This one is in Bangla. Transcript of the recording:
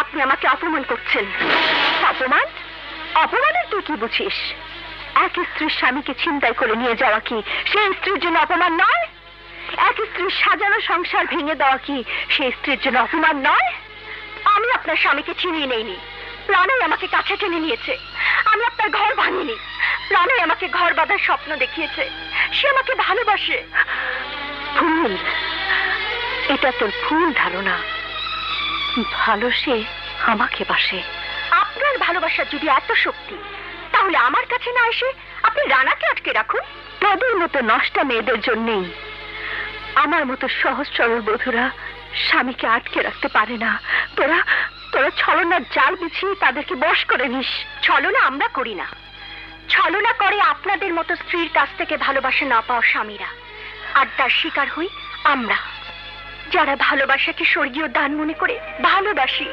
আপনি আমাকে অপমান করছেন। অপমান? অপমানের তুই কি বুঝিস? এক স্ত্রীর স্বামীকে ছিনতাই করে নিয়ে যাওয়া কি সেই স্ত্রীর জন্য অপমান নয়? এক স্ত্রীর সাজানো সংসার ভেঙে দেওয়া কি সেই স্ত্রীর জন্য অপমান নয়? আমি আপনার স্বামীকে ছিনিয়ে নেইনি, প্রাণই আমাকে কাছে টেনে নিয়েছে। আমি আপনার ঘর ভাঙিনি, প্রাণই আমাকে ঘর বাঁধার স্বপ্ন দেখিয়েছে। সে আমাকে ভালোবাসে। ভুল, এটা তোর ভুল ধারণা। ভালো সে আমাকে বাসে। আপনার ভালোবাসার যদি এত শক্তি, তাহলে আমার কাছে না এসে আপনি রানাকে আটকে রাখুন। তোদের মতো নষ্টা মেয়েদের জন্যেই আমার মতো সহজ সরল বধূরা স্বামীকে আটকে রাখতে পারে না। তোরা তোরা ছলনার জাল বিছিয়ে তাদেরকে বশ করে নিস। ছলনা আমরা করি না, ছলনা করে আপনাদের মতো স্ত্রীর কাছ থেকে ভালোবাসা না পাওয়া স্বামীরা। আর তার শিকার হই আমরা, যারা ভালোবাসাকে স্বর্গীয় দান মনে করে ভালোবাসি।